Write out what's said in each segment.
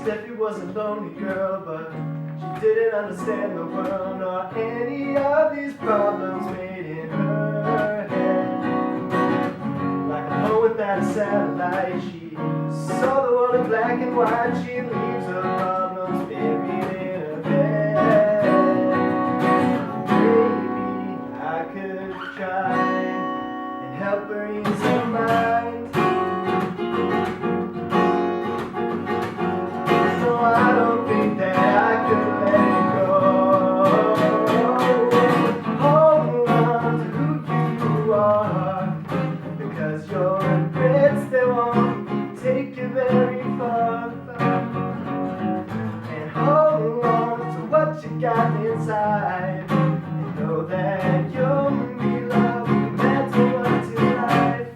Steffi was a lonely girl, but she didn't understand the world or any of these problems made in her head. Like a phone without a satellite, she saw the world in black and white. She leaves her problems buried in her bed. Maybe I could try and help her ease her mind. No, I don't think that I could let it go. Hold on to who you are, because your regrets, they won't take you very far. And hold on to what you got inside, and know that you'll be loved no matter what's in life.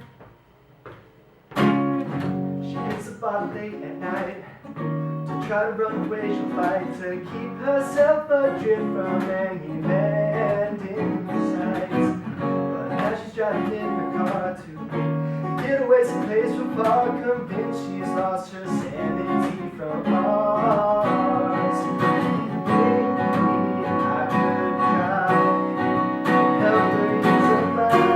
She hits a bottle late at night. To try to run away, she'll fight to keep herself adrift from any landing sights. But now she's driving in the car to get away someplace from far, convinced she's lost her sanity from Mars. Maybe I could try and help her ease her mind.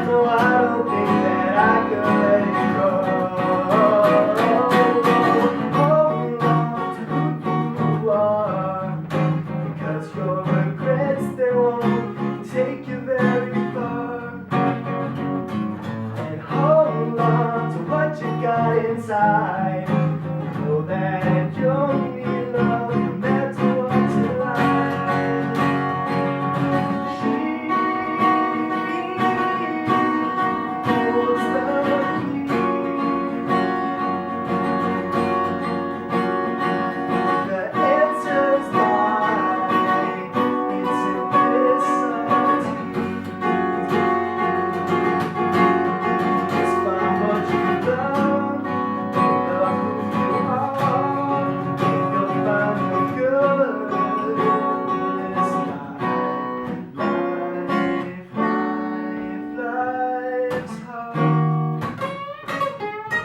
No, I don't think that I could let it go. Hold on to who you are, because your regrets, they won't take you very far. And hold on to what you got inside. Know that you'll need love no matter what's in life. She holds the key. The answers lie, it's in this solitude. Just find what you love who you are, and you'll find the good in this life's hard. And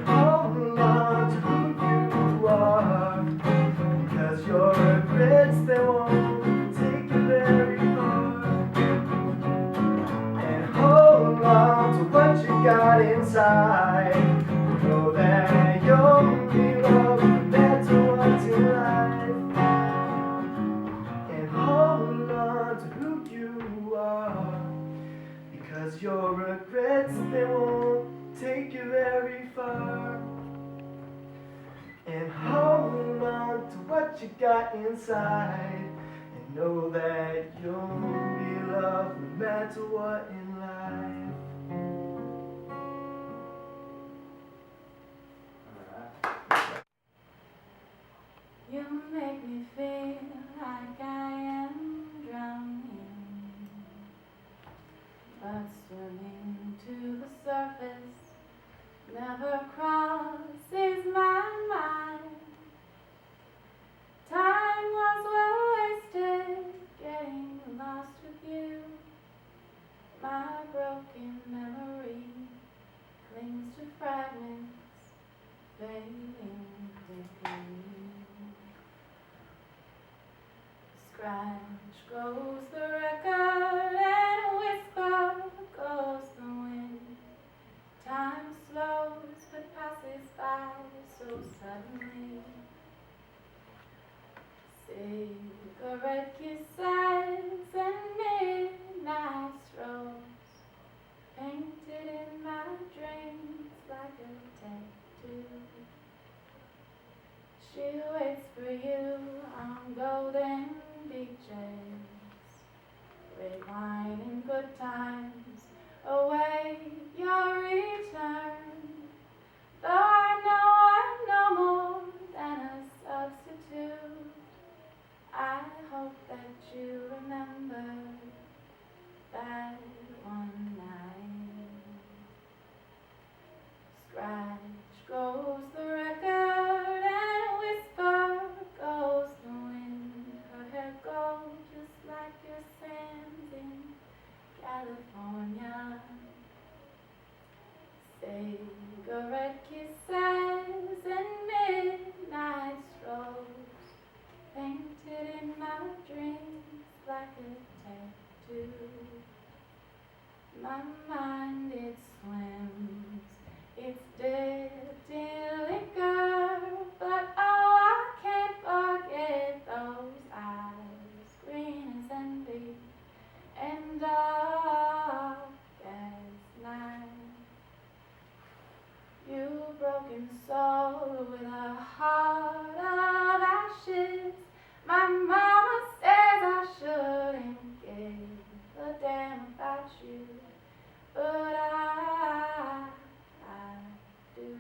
hold on to who you are, because your regrets, they won't take you very far. And hold on to what you got inside. Know that you'll be loved no matter what's in life. And hold on to who you are, because your regrets, they won't take you very far. And hold on to what you got inside, and know that you'll be loved no matter what in life. You make me feel like I am drowning, but swimming to the surface never crosses my mind. Time was well wasted getting lost with you. My broken memory clings to fragments fading quickly. Scratch goes the record and whisper goes the wind. Time slows but passes by so suddenly. Cigarette kisses and midnight strolls painted in my dreams like a tattoo. She waits for you on golden beaches, red wine and good times await your return. Though I know I'm no more than a substitute, I hope that you remember that one night. drinks like a tattoo. My mind, it swims, it's dipped in liquor, but oh, I can't forget those eyes, green as envy and dark as night. You broken soul with a heart of ashes. My mama says I shouldn't give a damn about you, but I do.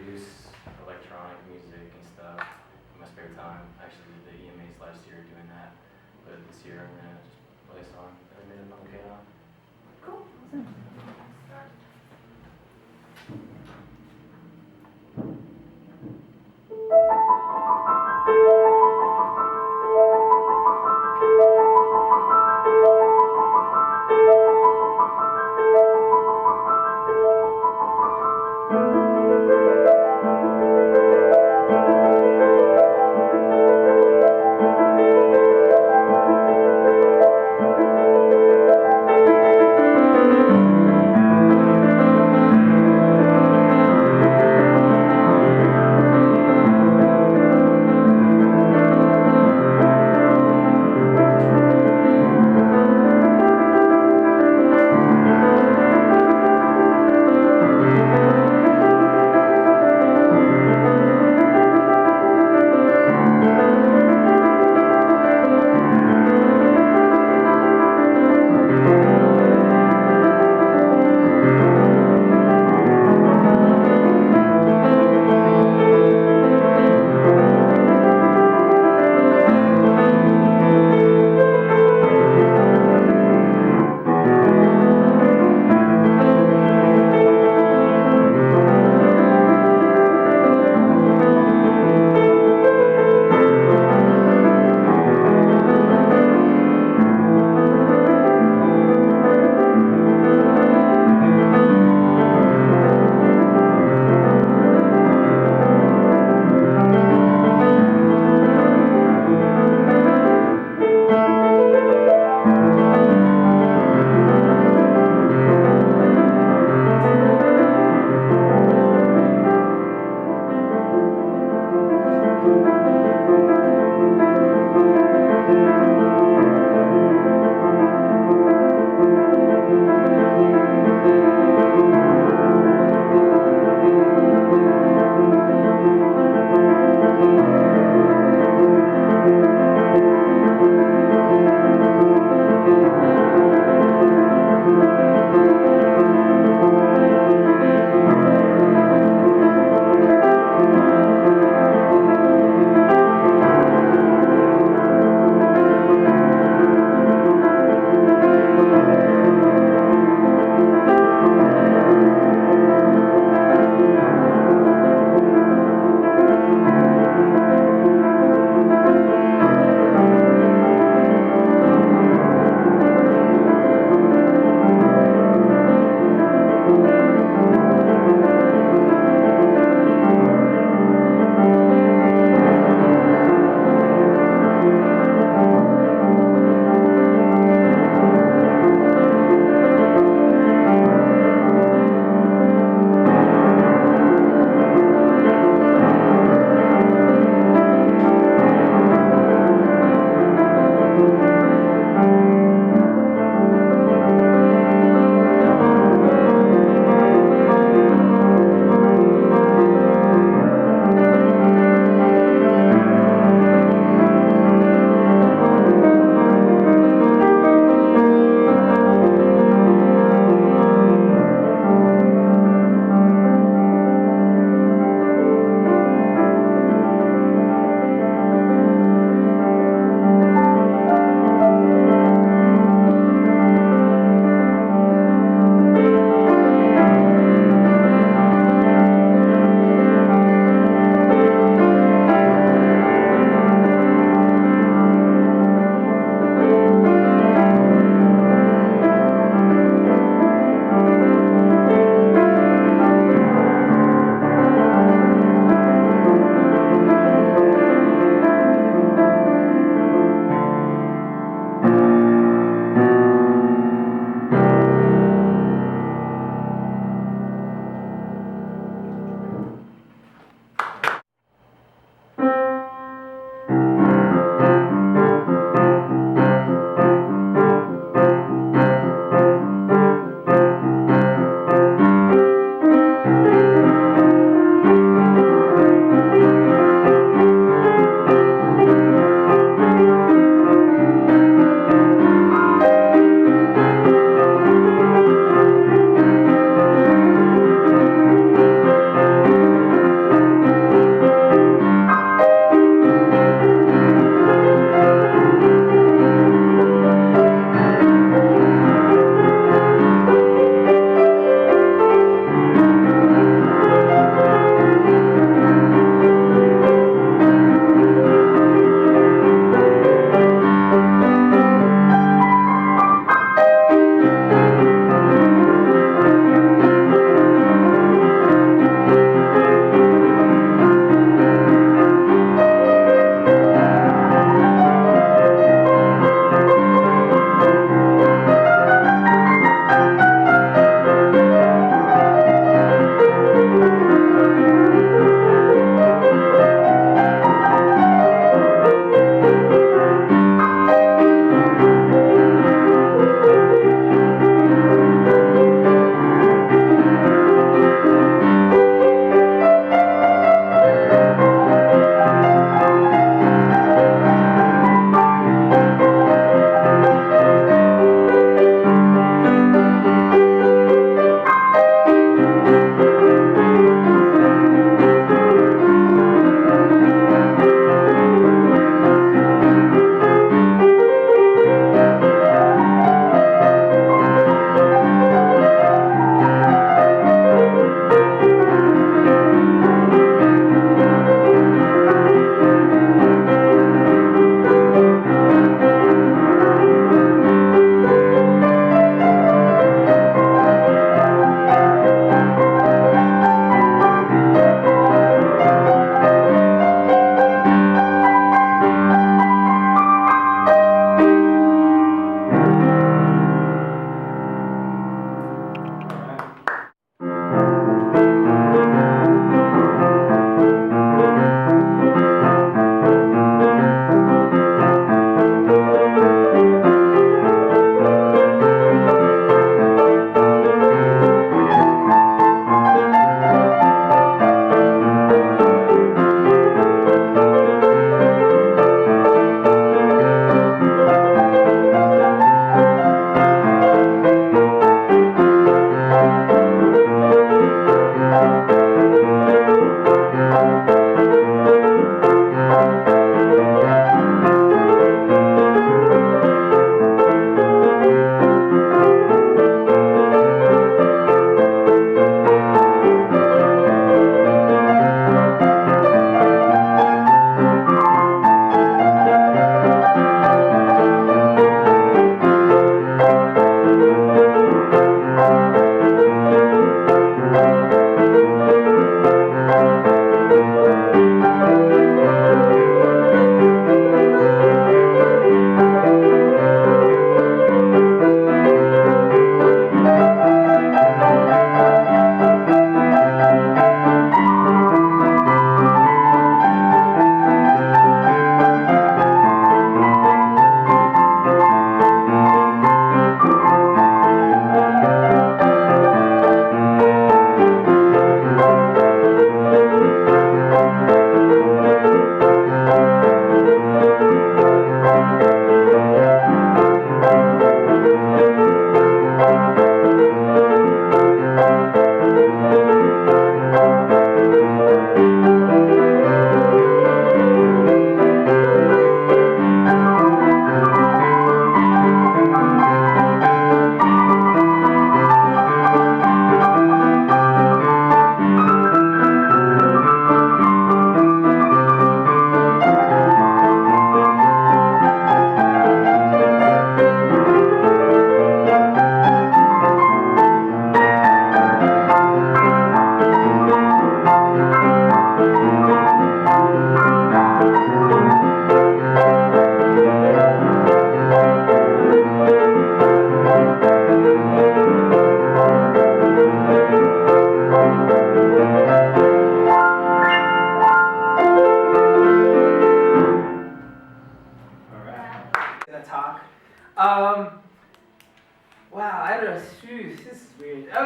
produce electronic music and stuff in my spare time. I actually did the EMAs last year doing that, but this year I'm gonna just play a song that I made up on the piano. Cool. Awesome.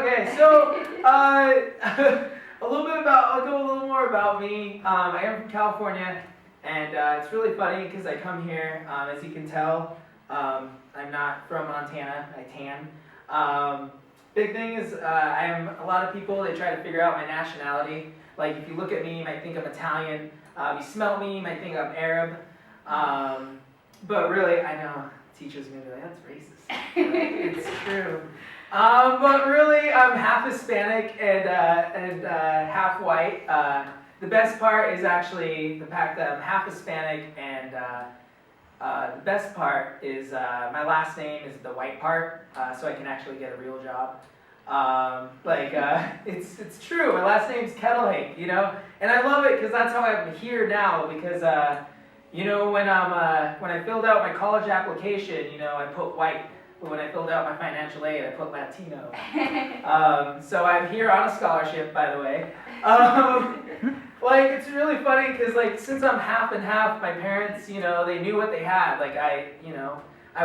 Okay, so I'll go a little more about me. I am from California, and it's really funny because I come here, as you can tell, I'm not from Montana, I tan. Big thing is, I am, a lot of people, they try to figure out my nationality. Like, if you look at me, you might think I'm Italian. You smell me, you might think I'm Arab. But really, I know teachers are going to be like, that's racist. Like, it's true. But really, I'm half Hispanic and half white. The best part is actually the fact that I'm half Hispanic, and the best part is my last name is the white part, so I can actually get a real job. It's true. My last name's Kettlehake, you know, and I love it because that's how I'm here now. Because you know, when I filled out my college application, you know, I put white. But when I filled out my financial aid, I put Latino. So I'm here on a scholarship, by the way. Like, it's really funny because, like, since I'm half and half, my parents, you know, they knew what they had. Like, I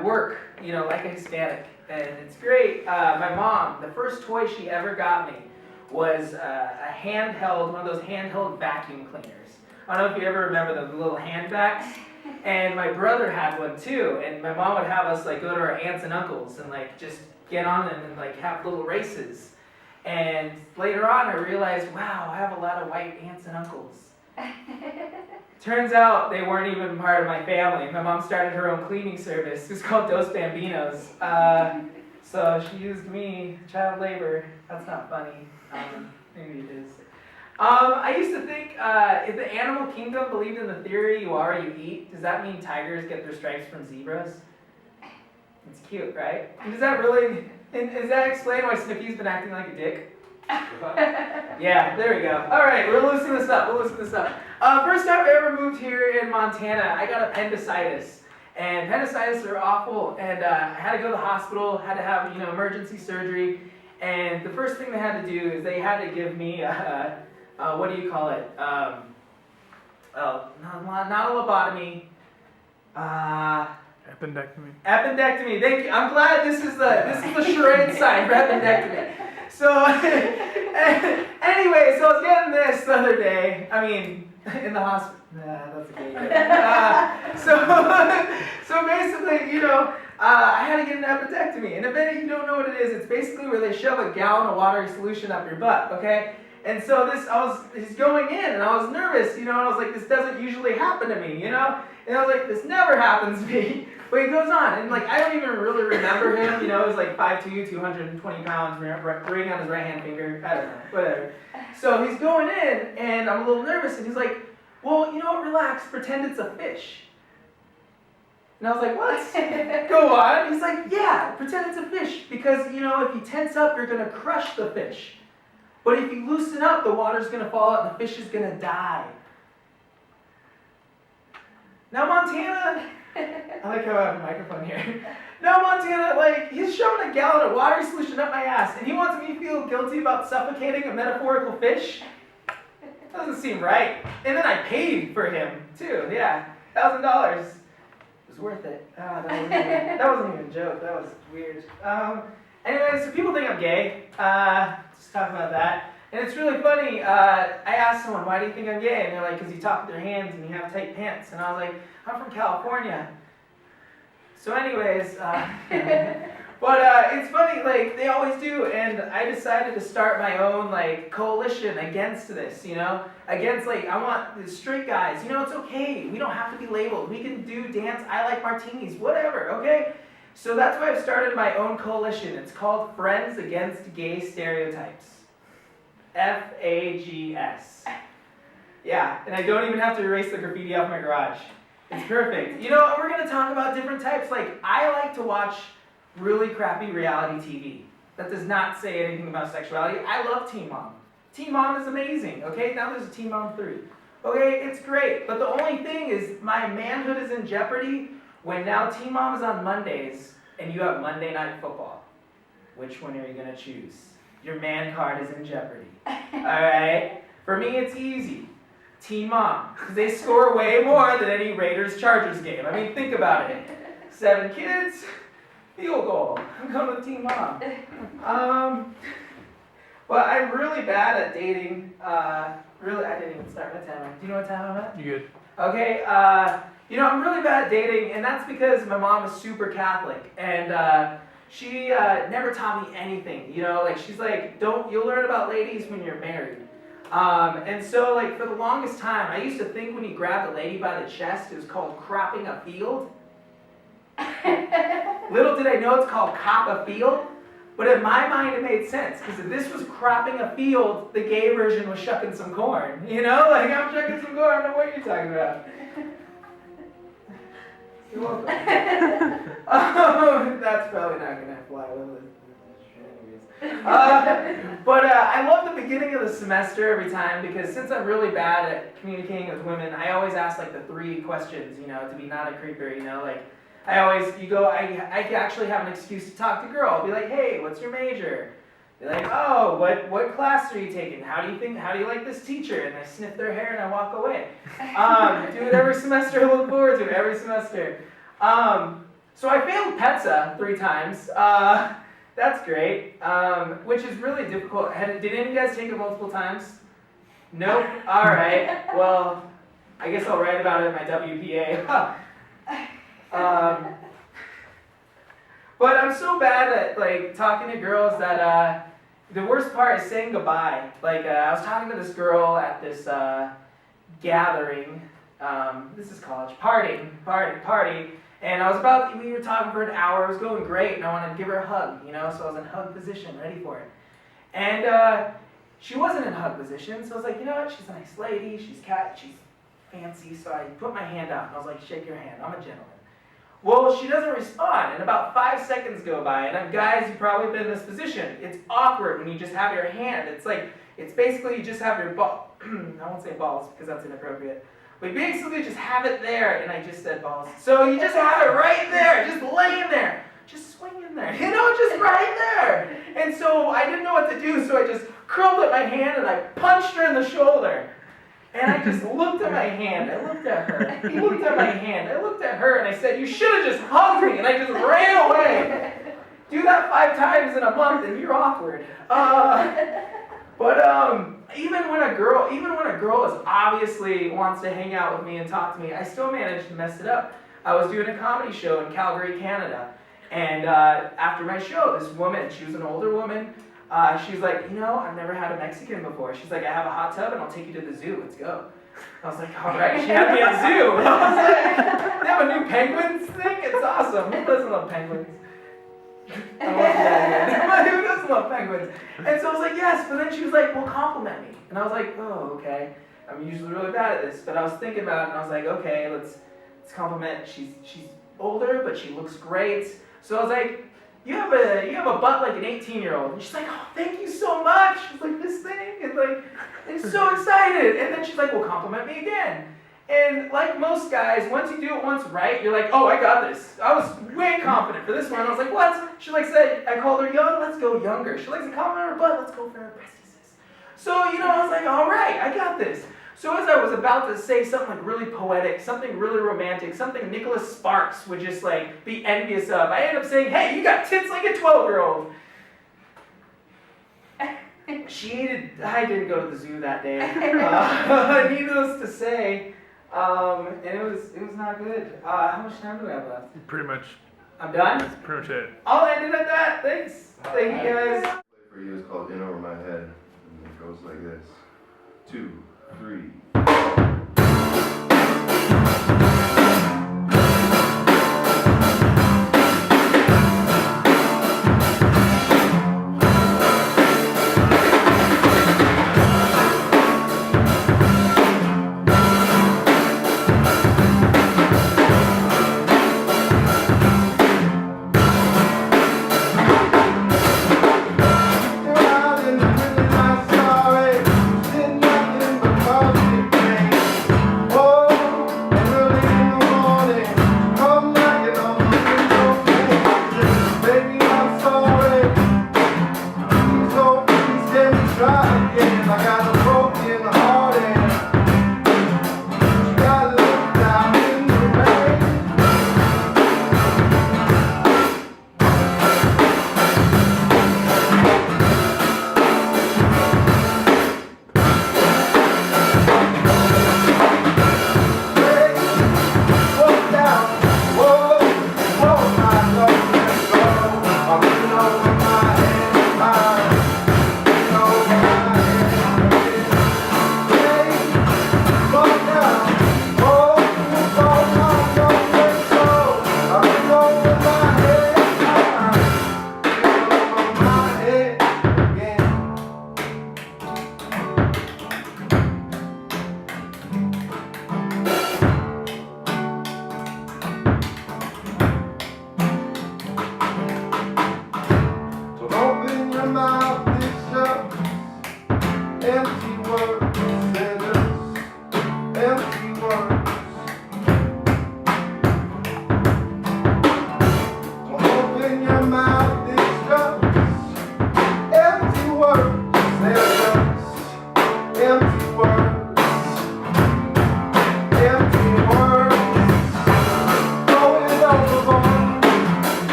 work, you know, like a Hispanic, and it's great. My mom, the first toy she ever got me was a handheld, one of those handheld vacuum cleaners. I don't know if you ever remember the little hand vacs. And my brother had one too, and my mom would have us like go to our aunts and uncles and like just get on them and like have little races. And later on I realized, wow, I have a lot of white aunts and uncles. Turns out they weren't even part of my family. My mom started her own cleaning service. It was called Dos Bambinos. So she used me, child labor. That's not funny. Maybe it is. I used to think if the animal kingdom believed in the theory you are what you eat, does that mean tigers get their stripes from zebras? It's cute, right? And does that explain why Snooki's been acting like a dick? Yeah, there we go. All right, we'll loosen this up. First time I ever moved here in Montana, I got appendicitis. And appendicitis are awful, and I had to go to the hospital, had to have, you know, emergency surgery. And the first thing they had to do is they had to give me what do you call it? Not a lobotomy. Appendectomy. Appendectomy. Thank you. I'm glad this is the charade sign for appendectomy. So anyway, so I was getting this the other day. I mean, in the hospital. Nah, that's a good thing. So basically, you know, I had to get an appendectomy. And if any of you don't know what it is, it's basically where they shove a gallon of watery solution up your butt. Okay. And so he's going in, and I was nervous, you know, and I was like, this doesn't usually happen to me, you know? And I was like, this never happens to me. But he goes on, and like, I don't even really remember him, you know, he was like 5'2", 220 pounds, ring on his right hand finger, I don't know, whatever. So he's going in, and I'm a little nervous, and he's like, well, you know what, relax, pretend it's a fish. And I was like, what? Go on. He's like, yeah, pretend it's a fish, because, you know, if you tense up, you're going to crush the fish. But if you loosen up, the water's going to fall out and the fish is going to die. Now Montana, I like how I have a microphone here. Now Montana, like, he's shoving a gallon of watery solution up my ass, and he wants me to feel guilty about suffocating a metaphorical fish? Doesn't seem right. And then I paid for him, too, yeah, $1,000. It was worth it. That wasn't even a joke, that was weird. Anyway, so people think I'm gay. Just talk about that. And it's really funny. I asked someone, why do you think I'm gay? And they're like, because you talk with your hands and you have tight pants. And I was like, I'm from California. So anyways, but it's funny, like, they always do. And I decided to start my own, like, coalition against this, you know? Against, like, I want the straight guys. You know, it's okay. We don't have to be labeled. We can do dance. I like martinis, whatever, okay? So that's why I've started my own coalition. It's called Friends Against Gay Stereotypes. FAGS. Yeah, and I don't even have to erase the graffiti off my garage. It's perfect. You know, we're going to talk about different types. Like, I like to watch really crappy reality TV. That does not say anything about sexuality. I love Teen Mom. Teen Mom is amazing, okay? Now there's a Teen Mom 3. Okay, it's great. But the only thing is my manhood is in jeopardy when now Teen Mom is on Mondays and you have Monday Night Football. Which one are you going to choose? Your man card is in jeopardy. Alright? For me, it's easy. Teen Mom. Because they score way more than any Raiders-Chargers game. I mean, think about it. 7 kids, field goal. I'm going with Teen Mom. I'm really bad at dating. Really, I didn't even start my timer. Do you know what time I'm at? You good? Okay, you know, I'm really bad at dating, and that's because my mom is super Catholic, and she never taught me anything, you know, like, she's like, you'll learn about ladies when you're married. And so, like, for the longest time, I used to think when you grabbed a lady by the chest, it was called cropping a field. Little did I know it's called cop a field, but in my mind it made sense, because if this was cropping a field, the gay version was shucking some corn, you know, like, I'm shucking some corn, I don't know what you're talking about. You're welcome. That's probably not going to fly with it. But I love the beginning of the semester every time, because since I'm really bad at communicating with women, I always ask like the 3 questions, you know, to be not a creeper, you know, like I actually have an excuse to talk to girl. I'll be like, hey, what's your major? Be like, oh, what class are you taking? How do you like this teacher? And I sniff their hair and I walk away. Do it every semester. I look forward to it every semester. So I failed PETSA 3 times. That's great, which is really difficult. Did any of you guys take it multiple times? Nope. All right. Well, I guess I'll write about it in my WPA. But I'm so bad at like talking to girls that the worst part is saying goodbye. Like I was talking to this girl at this gathering. This is college party. And we were talking for an hour, it was going great, and I wanted to give her a hug, you know, so I was in hug position, ready for it. And she wasn't in hug position, so I was like, you know what, she's a nice lady, she's fancy, so I put my hand out, and I was like, shake your hand, I'm a gentleman. Well, she doesn't respond, and about 5 seconds go by, and guys, you've probably been in this position. It's awkward when you just have your hand, it's basically you just have your ball, I won't say balls, because that's inappropriate. We basically just have it there, and I just said balls. So you just have it right there, just laying there, just swinging there, you know, just right there. And so I didn't know what to do, so I just curled up my hand and I punched her in the shoulder. And I just looked at my hand, I looked at her, I looked at my hand, I looked at her, and I said, you should have just hugged me, and I just ran away. Do that 5 times in a month, and you're awkward. But even when a girl is obviously wants to hang out with me and talk to me, I still manage to mess it up. I was doing a comedy show in Calgary, Canada, and after my show, this woman, she was an older woman, she's like, you know, I've never had a Mexican before. She's like, I have a hot tub and I'll take you to the zoo, let's go. I was like, all right, she had me at a zoo. I was like, they have a new penguins thing? It's awesome. Who doesn't love penguins? I won't do that again. Who doesn't love penguins? And so I was like, yes, but then she was like, well, compliment me. And I was like, oh, okay. I'm usually really bad at this, but I was thinking about it and I was like, okay, let's compliment. She's older, but she looks great. So I was like, you have a butt like an 18-year-old. And she's like, oh, thank you so much. She's like, this thing, and so excited. And then she's like, well, compliment me again. And like most guys, once you do it once right, you're like, oh, I got this. I was way confident for this one. I was like, what? She like said, I called her young, let's go younger. She likes to compliment her butt, let's go for her breastises. So, you know, I was like, all right, I got this. So as I was about to say something like really poetic, something really romantic, something Nicholas Sparks would just like be envious of, I ended up saying, hey, you got tits like a 12-year-old. I didn't go to the zoo that day. Needless to say, and it was not good. How much time do we have left? Pretty much. I'm done? That's pretty much it. I'll end it at that. Thanks. Thank you guys. For you is called In Over My Head, and it goes like this. 2, 3.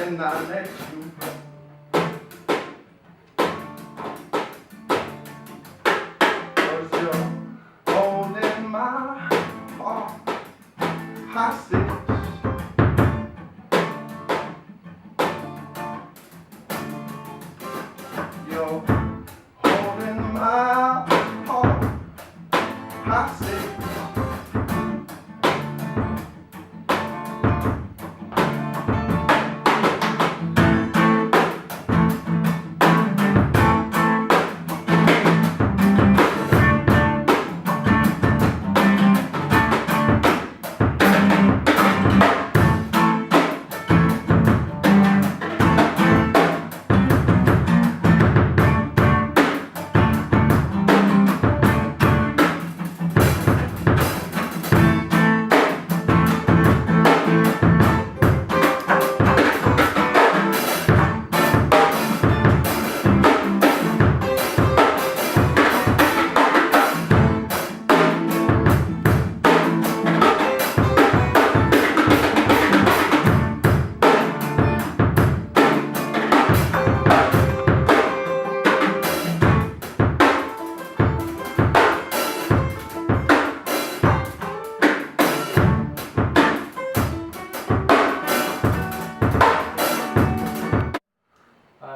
when I let you. Cause you're holding my heart hostage. You're holding my heart hostage.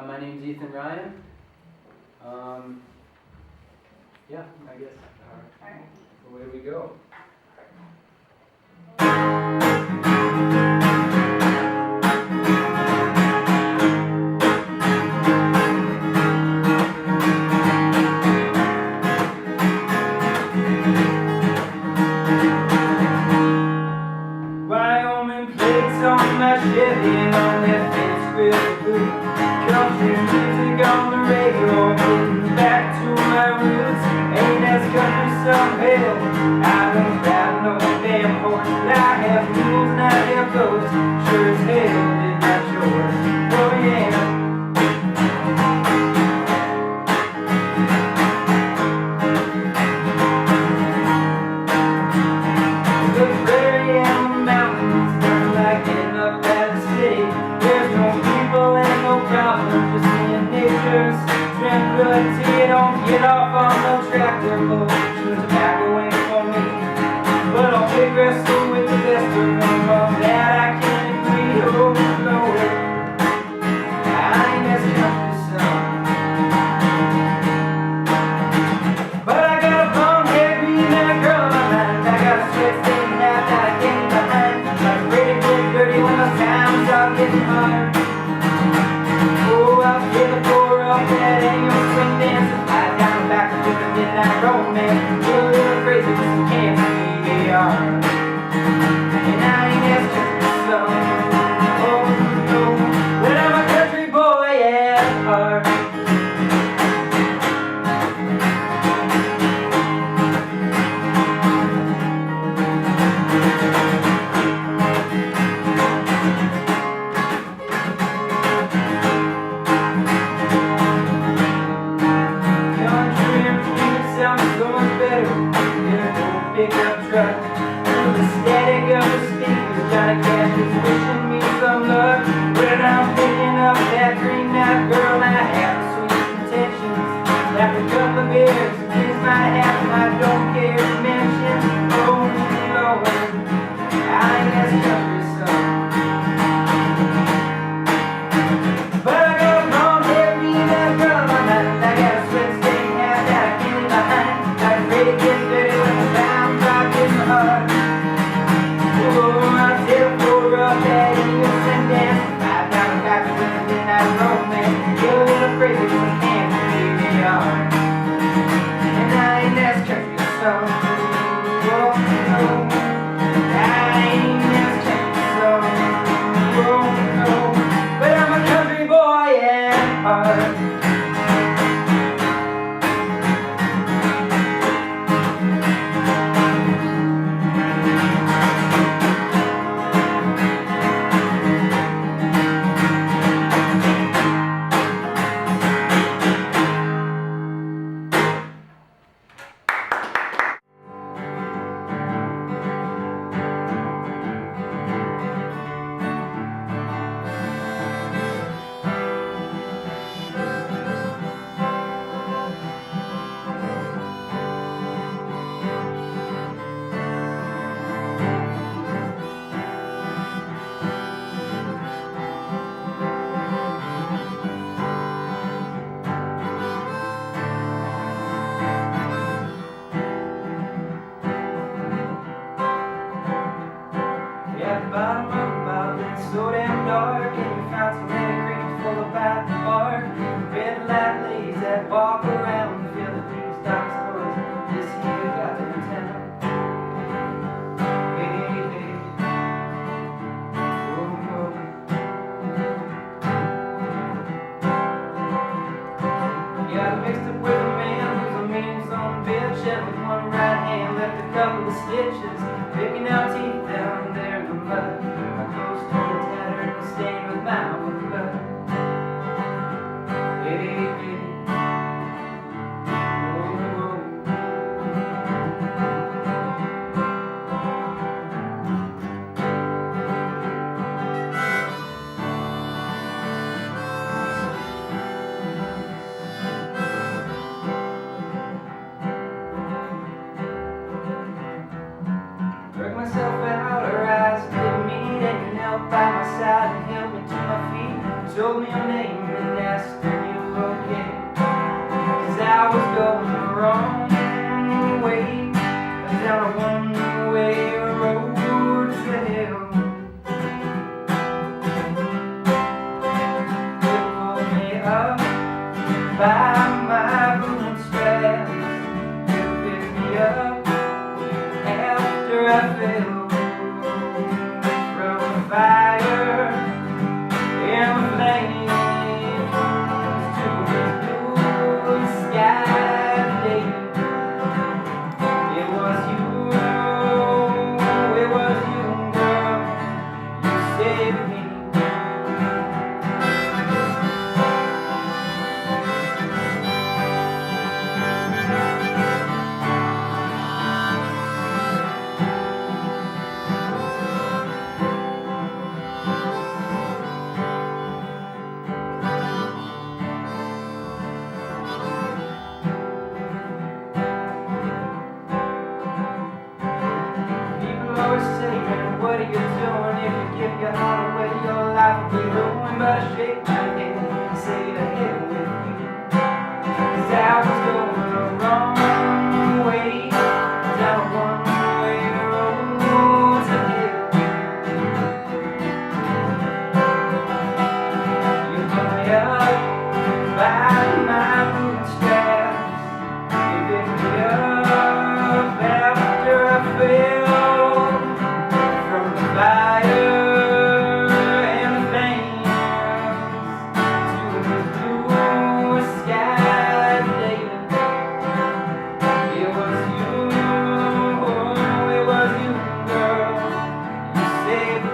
My name's Ethan Ryan. Yeah, I guess away we go. Wyoming plates on my Chevy and on that fence with blue. Country music on the radio, getting back to my roots. Ain't as country some hell. I don't grab no damn horse. I have mules and I have goats. Sure as hell did not yours. Oh yeah. The prairie and the mountains burn like getting up at the city. There's no people and no problems, just me and nature's tranquility. Don't get off on no tractor, blow chewing tobacco ain't for me. But I'll pick wrestle with the best of them, on that I can't agree. Oh no, I ain't as country son. But I got a blonde hair, green eyed girl in my mind. I got a sweat stain hat that I can't get behind. Like ready to get dirty when the times are getting hard. Oh, I'll give a pour up that annual swing dance. Lie down back to the midnight romance. Get a little crazy with some candy VAR. And I ain't as country son. Oh no, but I'm a country boy at heart. Pickup truck, the static of the speakers, Johnny Cash is wishing me some luck. When I'm picking up that green eyed girl, I have sweet intentions. After a couple of beers, kiss my hat, and I don't care to mention. Oh Lord, I ain't as country son. But I got a blonde hair, green eyed girl in my mind. I got a sweat stained hat that I can't leave behind. I'm ready to get dirty when the times are getting hard. Oh, I still pour up that English and dance. Ride down the back of the midnight romance. Get a little crazy when we can't believe we are. And I ain't as country son. Oh no, I ain't as country son. Oh no, but I'm a country boy at heart. with stitches, picking out teeth down there in the mud. My clothes torn, tattered, and stained with my own blood. Hey, hey. Worked myself out, her eyes didn't meet, and knelt by my side and held me to my feet. Told me her name and asked, are you okay? 'Cause I was going the wrong way, down a one-way road to hell. They pulled me up by my bootstraps, they picked me up after I fell from the fire and the flames to the blue sky day. It was you, girl, you saved me. People always say, man, what are you doing? If you give your heart away, your life will be ruined. But I shake my head and say to hell with you, 'cause I was going the wrong way, down a one-way road to hell. You put me up by my bootstraps, you picked me up after I fell from the fire and the flames to the blue sky day. It was you, girl, you saved me.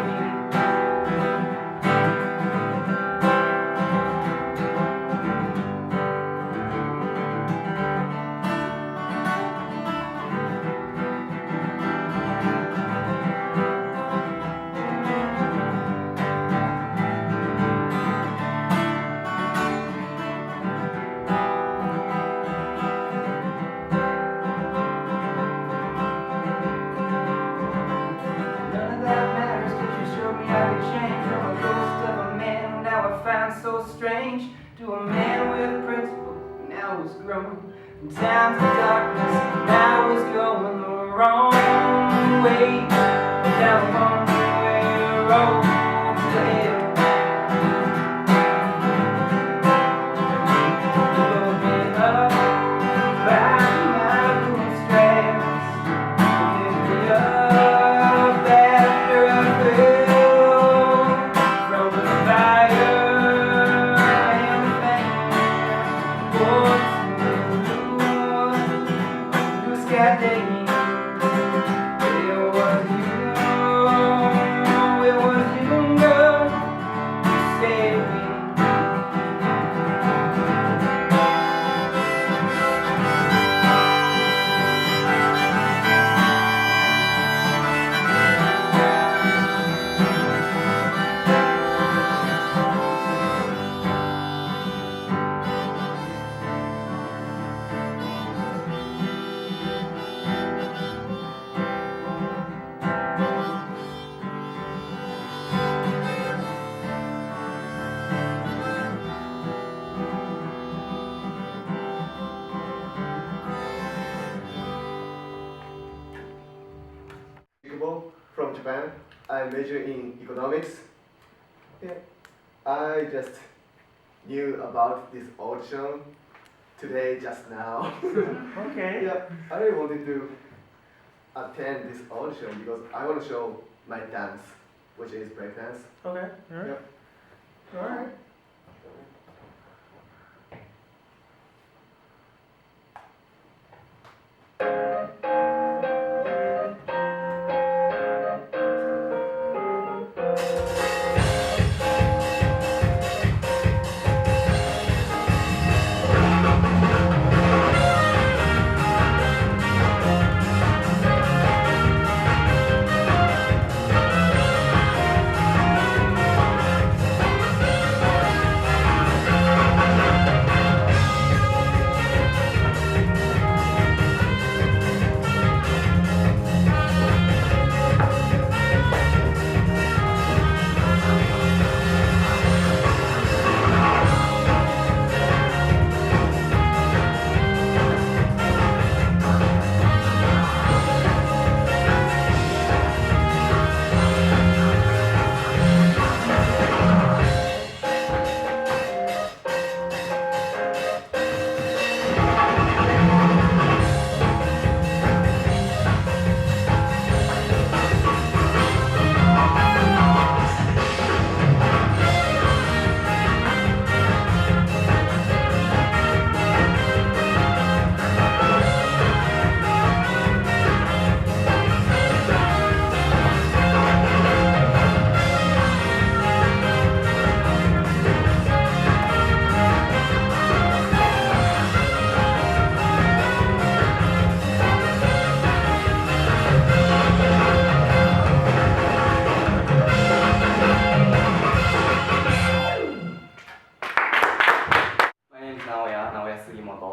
None of that matters, 'cause you showed me how to change from a ghost of a man who now I find so strange to a man with principles who now is grown from times of darkness. Now is going the wrong way, down a one-way road to hell. You pulled me up by my bootstraps, you picked me up after I fell from the fire and the flames. Oh, to the blue sky day. It was you, girl, you saved me. From Japan. I major in economics. Yeah. I just knew about this audition today, just now. Okay. Yeah, I really wanted to attend this audition because I want to show my dance, which is breakdance. Okay. All right. Yep. All right.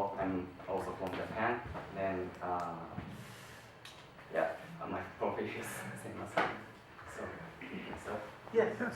well, I'm also from Japan. Then, yeah, my profession is the same as him. So, Yes. Yes.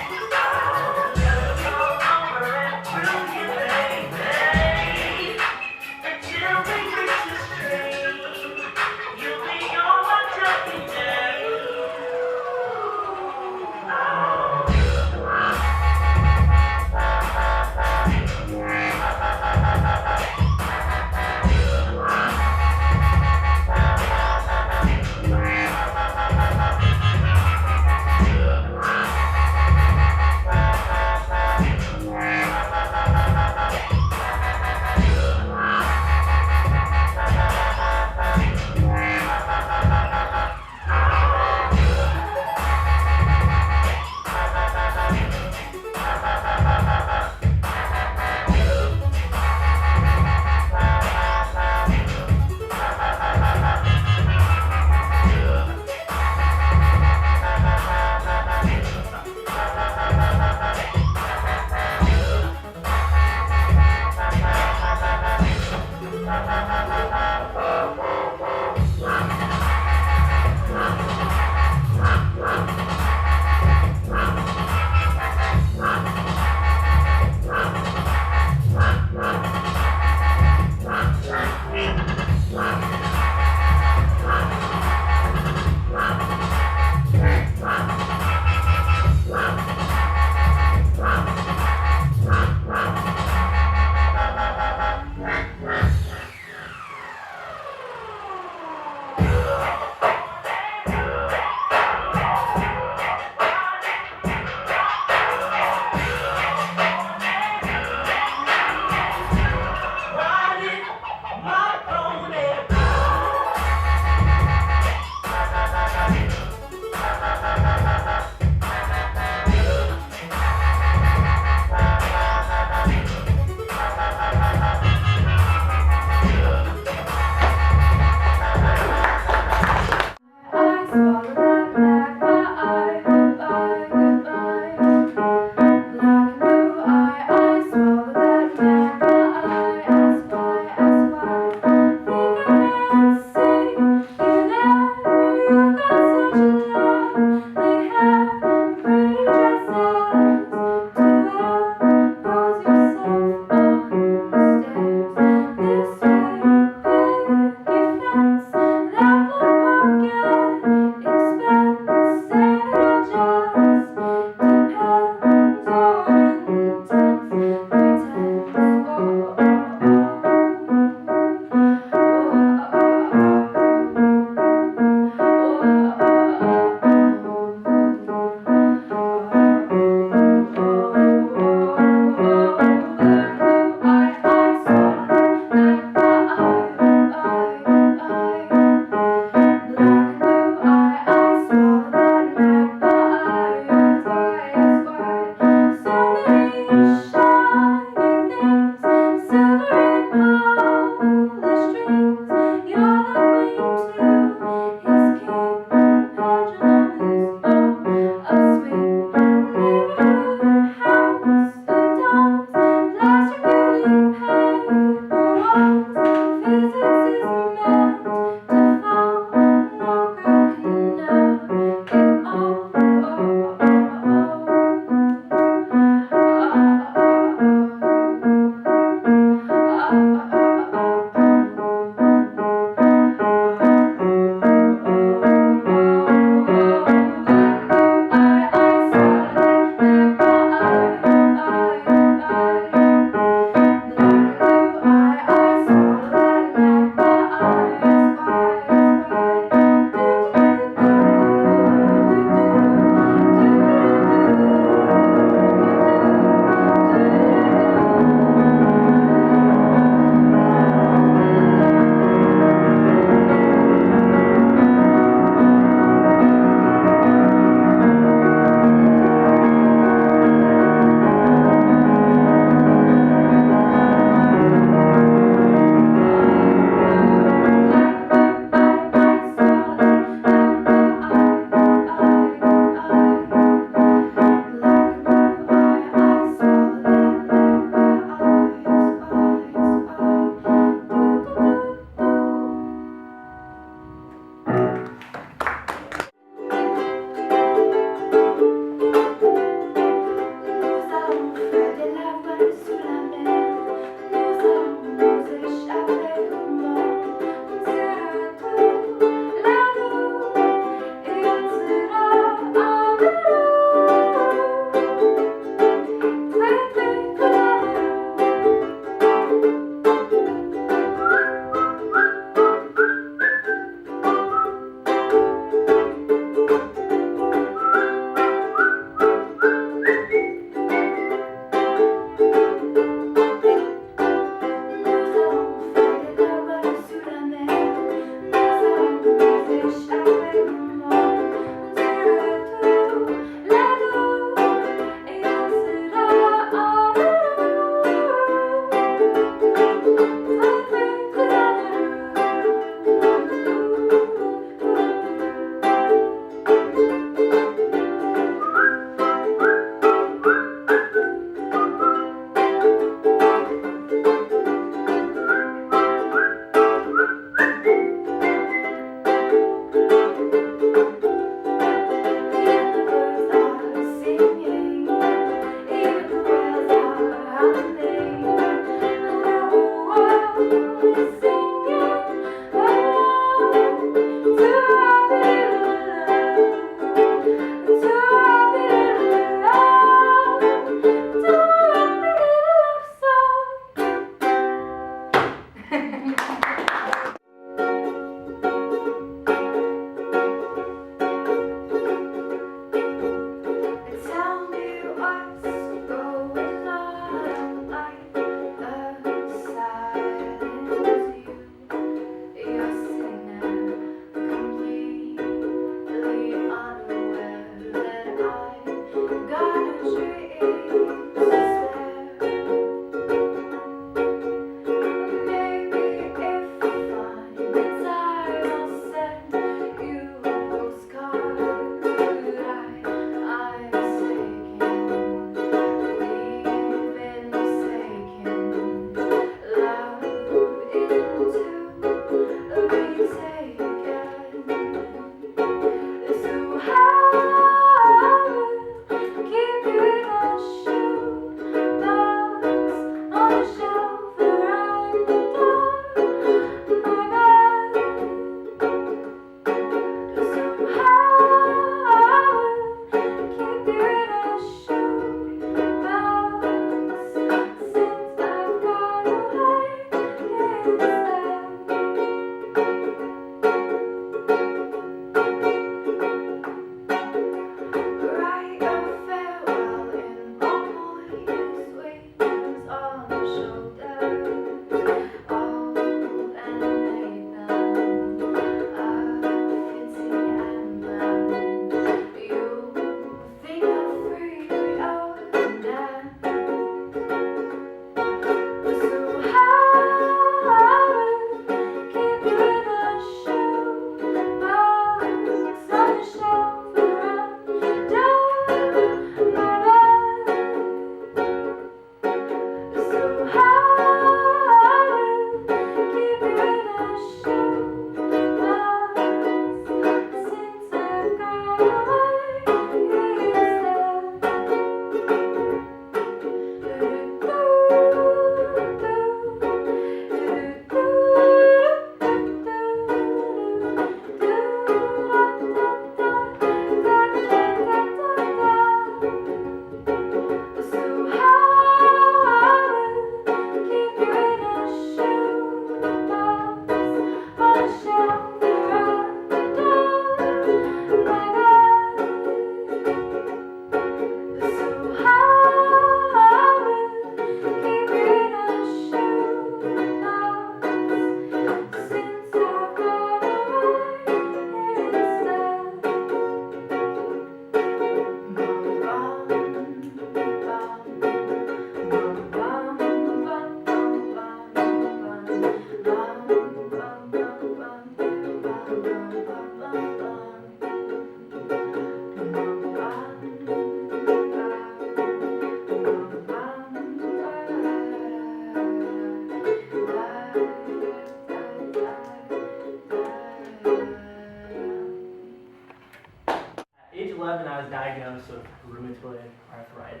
diagnosed with rheumatoid arthritis.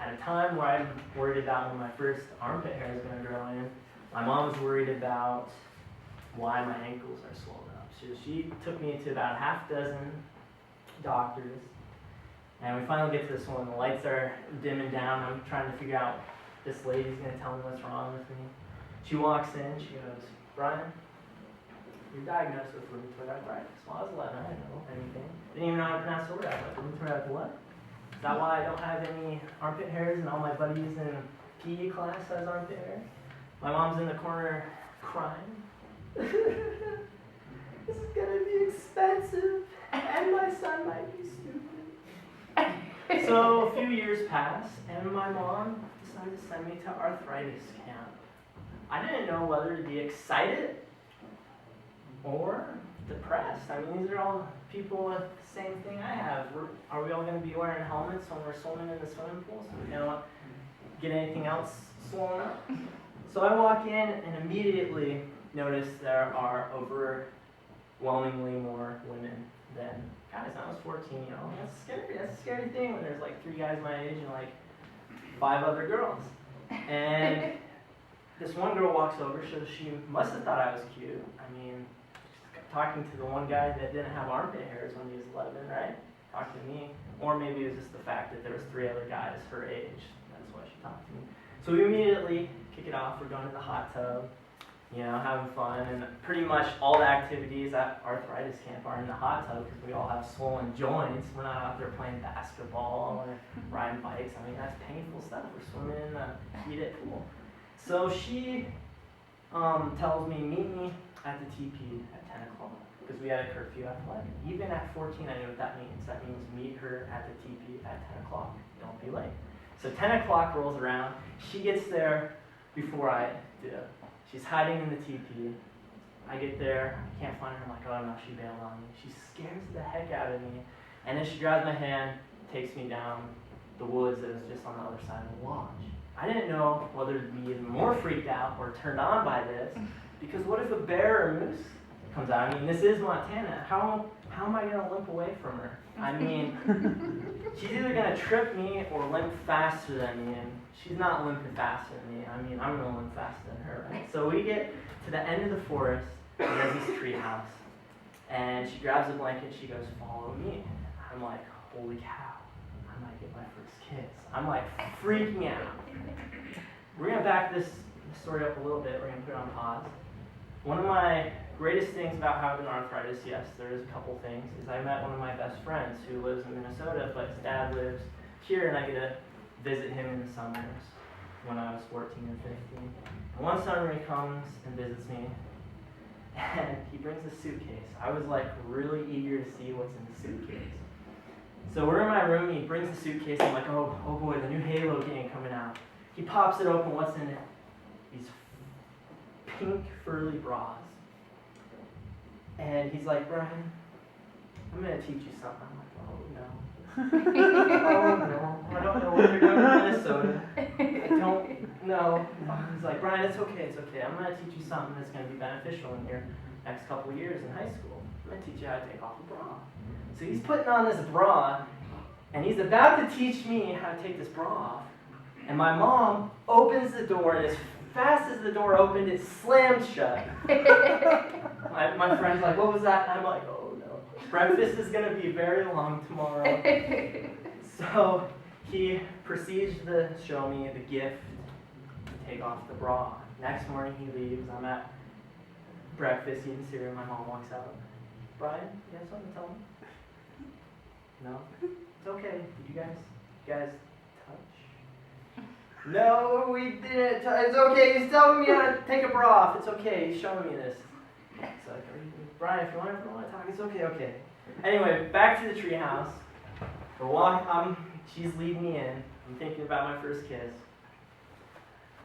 At a time where I'm worried about when my first armpit hair is going to grow in, my mom was worried about why my ankles are swollen up. She took me to about a half dozen doctors, and we finally get to this one. The lights are dimming down. I'm trying to figure out this lady's going to tell me what's wrong with me. She walks in. She goes, "Brian, you're diagnosed with rheumatoid arthritis." Well, I was 11. I didn't know anything. Didn't even know how to pronounce the word. I was like, rheumatoid arthritis what? Is that why I don't have any armpit hairs and all my buddies in PE class has armpit hair? My mom's in the corner crying. This is gonna be expensive, and my son might be stupid. So a few years pass, and my mom decided to send me to arthritis camp. I didn't know whether to be excited or depressed. I mean, these are all people with the same thing I have. Are we all going to be wearing helmets when we're swimming in the swimming pool so we don't get anything else swollen up? So I walk in and immediately notice there are overwhelmingly more women than guys. I was 14, you know. That's scary. That's a scary thing when there's like 3 guys my age and like 5 other girls. And this one girl walks over, so she must have thought I was cute. I mean, talking to the one guy that didn't have armpit hairs when he was 11, right? Talking to me. Or maybe it was just the fact that there was 3 other guys her age. That's why she talked to me. So we immediately kick it off. We're going to the hot tub, you know, having fun. And pretty much all the activities at arthritis camp are in the hot tub because we all have swollen joints. We're not out there playing basketball or riding bikes. I mean, that's painful stuff. We're swimming in the heated pool. So she tells me, meet me at the TP at 10 o'clock, because we had a curfew at 11. Even at 14, I know what that means. That means meet her at the TP at 10 o'clock. Don't be late. So 10 o'clock rolls around. She gets there before I do. She's hiding in the TP. I get there. I can't find her. I'm like, oh no, she bailed on me. She scares the heck out of me. And then she grabs my hand, takes me down the woods that was just on the other side of the lodge. I didn't know whether to be even more freaked out or turned on by this, because what if a bear or moose comes out? I mean, this is Montana. How am I going to limp away from her? I mean, she's either going to trip me or limp faster than me, and she's not limping faster than me. I mean, I'm going to limp faster than her, right? So we get to the end of the forest, and there's this tree house, and she grabs a blanket, she goes, follow me. I'm like, holy cow. I might get my first kiss. I'm like freaking out. We're going to back this story up a little bit. We're going to put it on pause. One of my greatest things about having arthritis, yes, there is a couple things, is I met one of my best friends who lives in Minnesota, but his dad lives here, and I get to visit him in the summers when I was 14 and 15. And one summer he comes and visits me, and he brings a suitcase. I was like really eager to see what's in the suitcase. So we're in my room, he brings the suitcase, I'm like, oh boy, the new Halo game coming out. He pops it open, what's in it? These pink furry bras. And he's like, Brian, I'm going to teach you something. I'm like, oh no. Oh no, I don't know what you're doing in Minnesota. I don't know. He's like, Brian, it's okay. I'm going to teach you something that's going to be beneficial in your next couple of years in high school. I'm going to teach you how to take off a bra. So he's putting on this bra, and he's about to teach me how to take this bra off. And my mom opens the door, and as fast as the door opened, it slammed shut. My friend's like, what was that? And I'm like, oh no. Breakfast is going to be very long tomorrow. So he proceeds to show me the gift to take off the bra. Next morning he leaves. I'm at breakfast eating cereal. My mom walks out. Brian, you have something to tell me? No? It's okay. Did you guys touch? No, we didn't touch. It's okay. He's telling me how to take a bra off. It's okay. He's showing me this. It's like, Brian, if you want to talk, it's okay. Anyway, back to the treehouse. We're walking. She's leading me in. I'm thinking about my first kiss.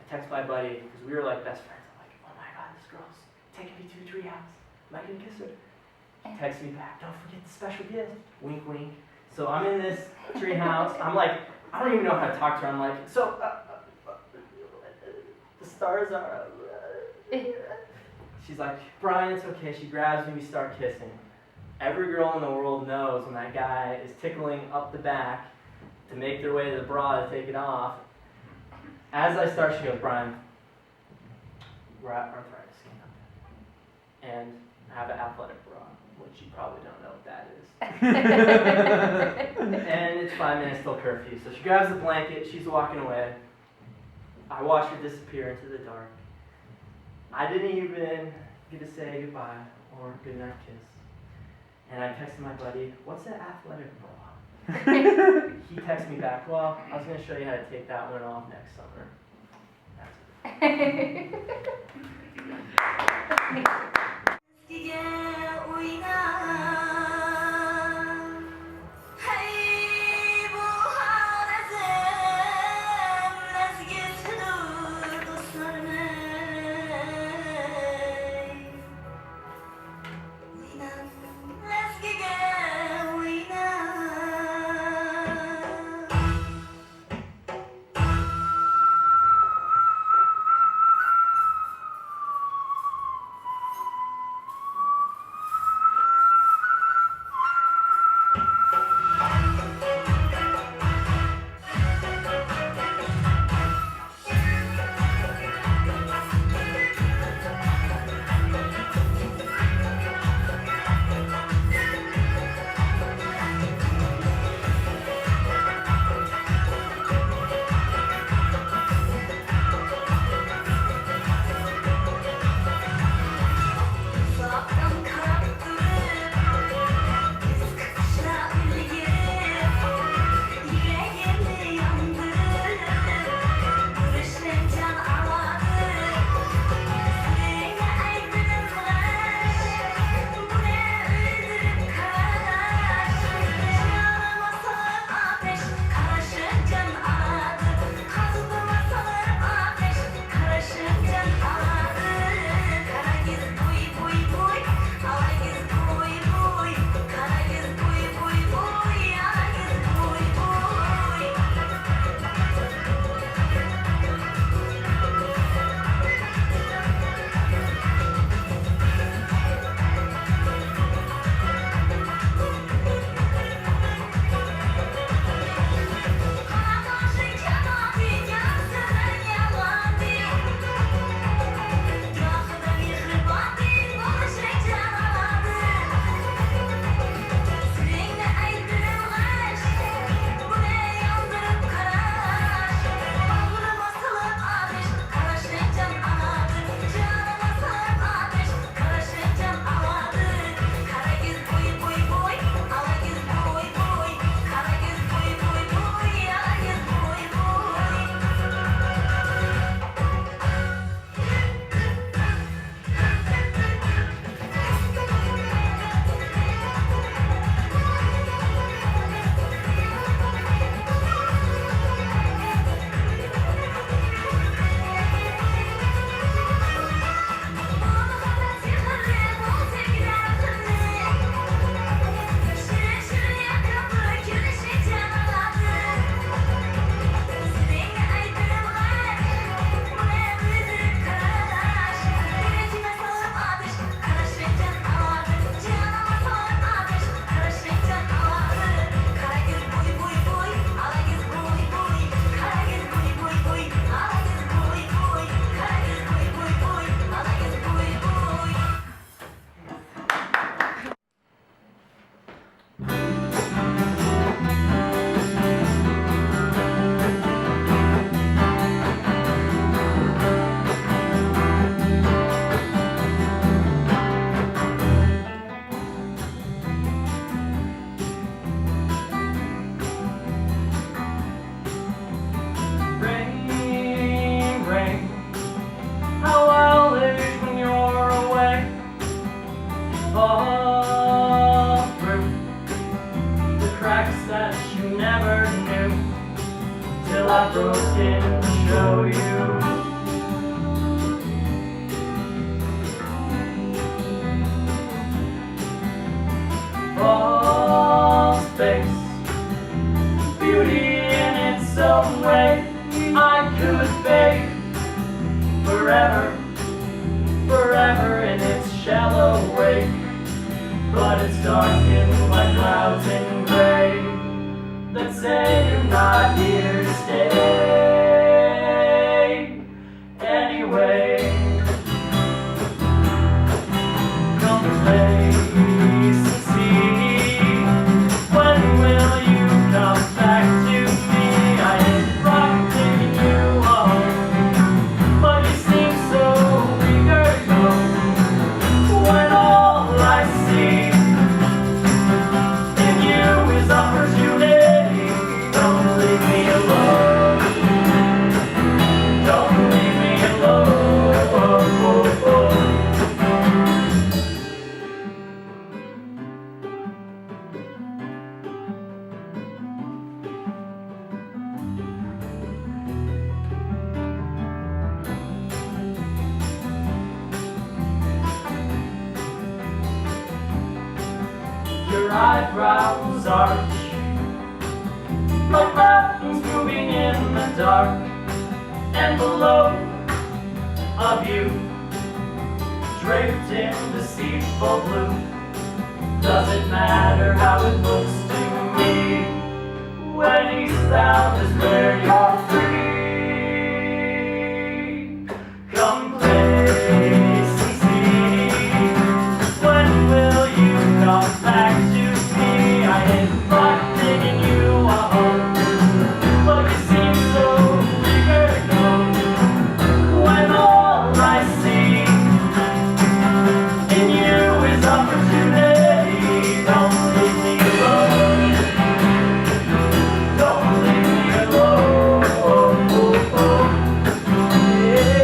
I text my buddy because we were like best friends. I'm like, oh my God, this girl's taking me to the treehouse. Am I gonna kiss her? She texts me back. Don't forget the special gift. Wink, wink. So I'm in this treehouse. I'm like, I don't even know how to talk to her. I'm like, so the stars are. She's like, Brian, it's okay. She grabs me. We start kissing. every girl in the world knows when that guy is tickling up the back to make their way to the bra to take it off. As I start, she goes, Brian, we're at arthritis camp, and I have an athletic bra, which you probably don't know what that is. And it's 5 minutes till curfew, so she grabs the blanket, she's walking away. I watch her disappear into the dark. I didn't even get to say goodbye or goodnight kiss. And I texted my buddy, what's that athletic bra? He texted me back, well, I was going to show you how to take that one off next summer. I broke in to show you. All space, beauty in its own way. I could fade forever, forever in its shallow wake. but it's darkened by clouds and gray that say you're not here to stay. Anyway, come place and see. When will you come back to me? I ain't taking you home, but you seem so eager to go. When all I see in you is opportunity, don't leave me alone. Don't leave me alone. Your eyebrows arch like mountains moving in the dark envelope of you, draped in deceitful blue. Does it matter how it looks to me when eastbound is where you're free? Come place and see. When will you come back to me? I ain't taking you home, but you seem so eager to go. When all I see in you is opportunity, don't leave me alone. Don't leave me alone. Yeah.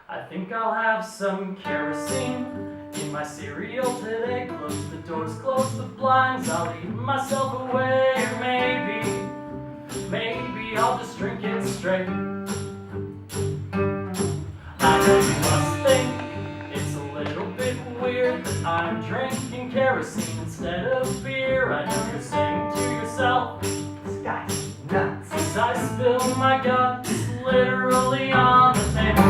I think I'll have some kerosene in my cereal today. Close the doors, close the blinds, I'll eat myself away. Or maybe I'll just drink it straight. I know you must think it's a little bit weird that I'm drinking kerosene instead of beer. I know you're saying to yourself, This guy's nuts. since I spilled my guts literally on the table.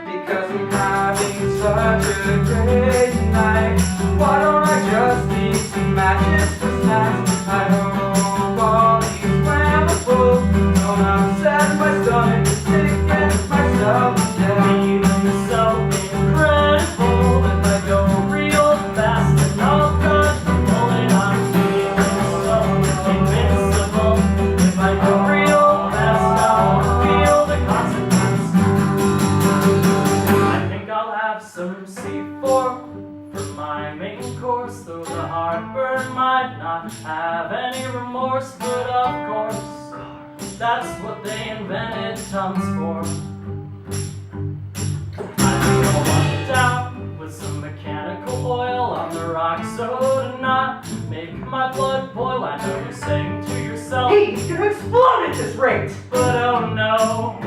Because I'm having such a great night. Why don't I just eat some matches for snacks? I hope all these flammable don't upset my stomach, sick and myself. Feeling so incredible. If I go real fast and I'll dodge the bullet, I'm feeling so invincible. If I go real fast, I'll feel the consequence. I think I'll have some C4 for my main course, though the heartburn might not have any remorse. But of course, that's what they invented Tums for. I think I'll wash it out with some mechanical oil on the rock so to not make my blood boil. I know you're saying to yourself, Hey, he's gonna explode at this rate! but oh no,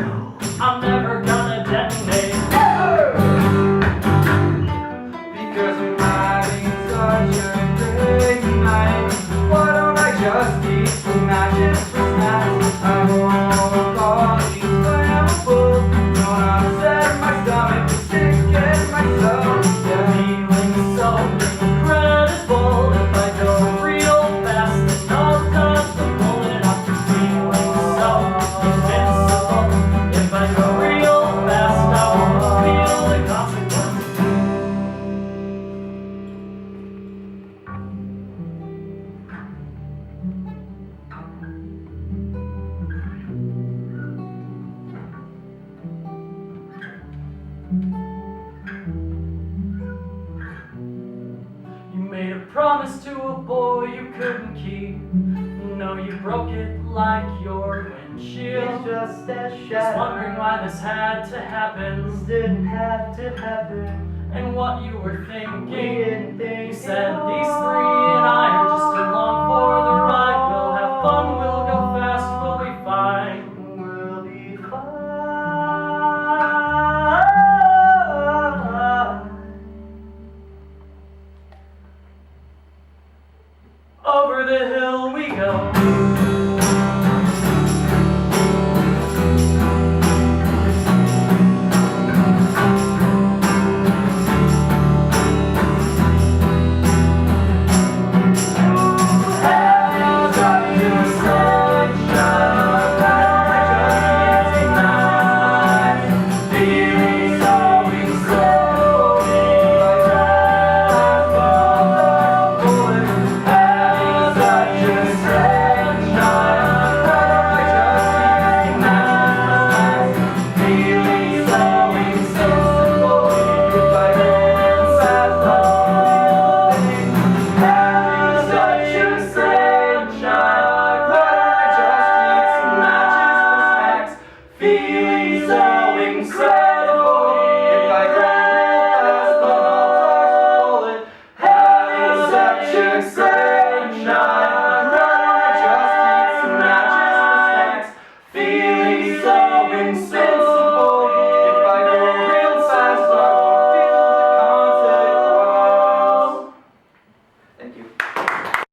I'm never gonna detonate. Because I'm having such a great night. Why don't I just eat some matches for snacks? I hope all these flammable don't upset my stomach, sick and myself. Feeling so incredible. If I go real fast, then I'll dodge the bullet. I'm feeling so invincible. If I go real fast, I'll broke it like your It's windshield. just a Just shadow. wondering why this had to This happen didn't have to happen. and what you were We thinking. didn't think You it said all. these three and I are